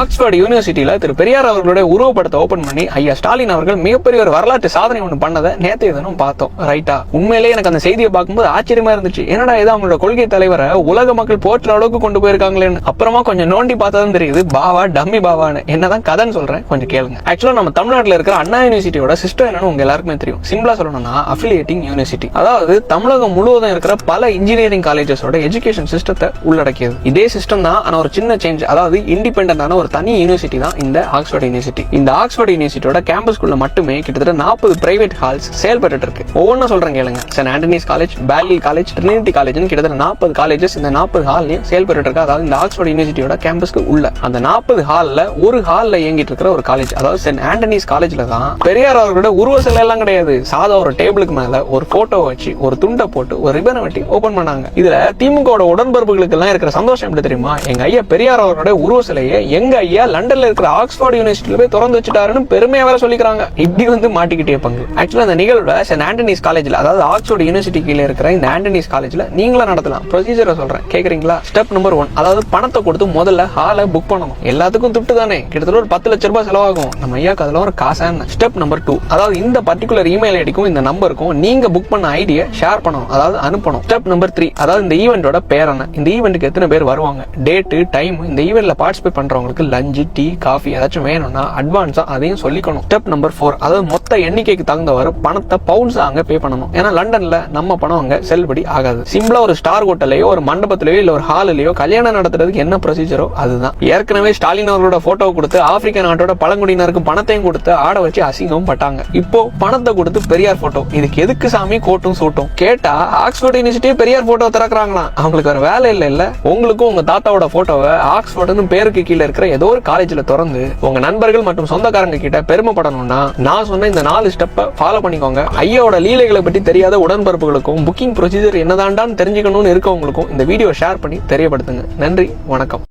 Oxford யூனிவர்சிட்டியில திரு பெரியார் அவர்களுடைய உருவப்படத்தை open பண்ணி ஐயா ஸ்டாலின் அவர்கள் மிகப்பெரிய ஒரு வரலாற்று சாதனை ஒன்று பண்ணதை நேற்றைய தினம் பார்த்தோம். ரைட்டா, உண்மையிலேயே எனக்கு அந்த செய்தியை பார்க்கும்போது ஆச்சரியமா இருந்துச்சு. என்னடா ஏதோ அவங்களோட கொள்கை தலைவரை உலக மக்கள் போற்ற அளவுக்கு கொண்டு போயிருக்காங்களேன்னு. அப்புறமா கொஞ்சம் நோண்டி பார்த்ததும் தெரியுது பாவா டம்மி பாவான்னு. என்னதான் கதைன்னு சொல்றேன், கொஞ்சம் கேளுங்க. ஆக்சுவலா நம்ம தமிழ்நாட்டில் இருக்கிற அண்ணா யூனிவர்சிட்டியோட சிஸ்டம் என்னன்னு உங்க எல்லாருக்குமே தெரியும். சிம்பிளா சொல்லணும்னா அஃபிலியேட்டிங் யூனிவர்சிட்டி. அதாவது தமிழகம் முழுவதும் இருக்கிற பல இன்ஜினியரிங் காலேஜஸோட எஜுகேஷன் சிஸ்டத்தை உள்ளடக்கியது. இதே சிஸ்டம் தான், ஆனா ஒரு சின்ன சேஞ்ச். அதாவது இண்டிபெண்டன்டான ஒரு தனி யூனிவர்சிட்டி தான் இந்த ஆக்ஸ்போர்ட் யூனிவர்சிட்டி. இந்த ஆக்ஸ்போர்ட் யூனிவர்சிட்டியோட கேம்பஸ்குள்ள மட்டுமே கிட்டத்தட்ட 40 பிரைவேட் ஹால்ஸ் செயல்பட்டு இருக்கு. ஒவ்வொன்றும் சொல்றேன் கேளுங்க. சென்ட் ஆண்டனிஸ் காலேஜ், பேலில் காலேஜ், ட்ரினிட்டி காலேஜ், கிட்டத்தட்ட 40 காலேஜஸ் இந்த 40 ஹால்லையும் செயல்பட்டு இருக்கு. அதாவது இந்த ஆக்ஸ்போர்ட் யூனிவர்சிட்டியோட கேம்பஸ்க்கு உள்ள அந்த 40 ஹால்ல ஒரு ஹால்ல இயங்கிட்டு இருக்கிற ஒரு காலேஜ், அதாவது சென்ட் ஆண்டனிஸ் காலேஜ்ல தான் பெரியார் அவர்களோட உருவ சிலை எல்லாம் கிடையாது. சாதா ஒரு டேபிளுக்கு மேல ஒரு போட்டோ வச்சு ஒரு துண்டை போட்டு ஒரு ரிபனை வெட்டி ஓபன் பண்ணாங்க. இதுல திமுக உடன்பரப்புகளுக்கு எல்லாம் இருக்கிற சந்தோஷம் எப்படி தெரியுமா? எங்க ஐயா பெரியார் அவரோட உருவ சிலையை எங்க ஐயா லண்டன்ல இருக்கிற ஆக்ஸ்போர்ட் யூனிவர்சிட்டியில போய் திறந்து வச்சுட்டாருன்னு பெருமையா வேற சொல்லிக்கிறாங்க. இப்படி வந்து மாட்டிக்கிட்டே பங்கு. ஆக்சுவலா அந்த நிகழ்வுல சென்ட் ஆண்டனிஸ் காலேஜ்ல, அதாவது ஆக்ஸ்போர்ட் யூனிவர்சிட்டி கீழே இருக்கிற இந்த ஆண்டனிஸ் காலேஜ்ல நீங்களும் நடத்தலாம். ப்ரொசீஜரை சொல்றேன், கேக்குறீங்களா? ஸ்டெப் நம்பர் 1, அதாவது பணத்தை கொடுத்து முதல்ல ஹாலை புக் பண்ணணும். எல்லாத்துக்கும் துட்டு தானே, கிட்டத்தட்ட ஒரு 10 லட்சம் ரூபாய் செலவாகும். நம்ம ஐயாக்கு அதுல ஒரு காசான. ஸ்டெப் நம்பர் 2, அதாவது இந்த பர்டிகுலர் இமெயில் ஐடிக்கும் இந்த நம்பருக்கும் நீங்க புக் பண்ண ஐடியை ஷேர் பண்ணணும், அதாவது அனுப்பணும். ஸ்டெப் நம்பர் 3, அதாவது இந்த ஈவெண்டோட பேர் என்ன, இந்த ஈவெண்ட்டுக்கு எத்தனை பேர் வருவாங்க, டேட்டு, டைம், இந்த ஈவெண்ட்ல பார்ட்டிசிபேட் பண்றவங்களுக்கு லஞ்ச், டீ, காஃபி ஏதாச்சும் வேணும்னா அட்வான்ஸா அதையும் சொல்லிக்கணும். ஸ்டெப் நம்பர் 4, அதாவது மொத்த எண்ணிக்கைக்கு தகுந்தவாறு பணத்தை பவுன்ஸா அங்க பே பண்ணணும். ஏன்னா லண்டன்ல நம்ம பணம் அங்க செல்லுபடி ஆகாது. சிம்பிளா ஒரு ஸ்டார் ஹோட்டலையோ ஒரு மண்டபத்திலேயோ இல்ல ஒரு ஹாலிலேயோ கல்யாணம் நடத்துறதுக்கு என்ன ப்ரொசீஜரோ அதுதான். ஏற்கனவே ஸ்டாலின் அவர்களோட போட்டோ கொடுத்து ஆப்பிரிக்க நாட்டோட பழங்குடியினருக்கு பணத்தையும் கொடுத்து ஆட வச்சு அசிங்கவும் பட்டாங்க. இப்போ பணத்தை கொடுத்து பெரியார் போட்டோ, இதுக்கு எதுக்கு சாமி கோட்டும் சூட்டும்? கேட்டா ஆக்ஸ்போர்ட் யூனிவர்சிட்டியே பெரியார் போட்டோ திறக்கிறாங்களா? அவங்களுக்கு வேற வேலை இல்ல. உங்களுக்கும் உங்க தாத்தாவோட போட்டோவை ஆக்ஸ்போர்ட்னு பேருக்கு கீழே இருக்கிற ஏதோ ஒரு காலேஜ்ல திறந்து உங்க நண்பர்கள் மற்றும் சொந்தக்காரங்க கிட்ட பெருமைப்படணும்னா நான் சொன்ன இந்த 4 ஸ்டெப்பை ஃபாலோ பண்ணிக்கோங்க. ஐயாவோட லீலைகளை பற்றி தெரியாத உடன்பரப்புகளுக்கும் புக்கிங் ப்ரொசீஜர் என்னதான்டான்னு தெரிஞ்சுக்கணும்னு இருக்கவங்களுக்கும் இந்த வீடியோ ஷேர் பண்ணி தெரியப்படுத்துங்க. நன்றி, வணக்கம்.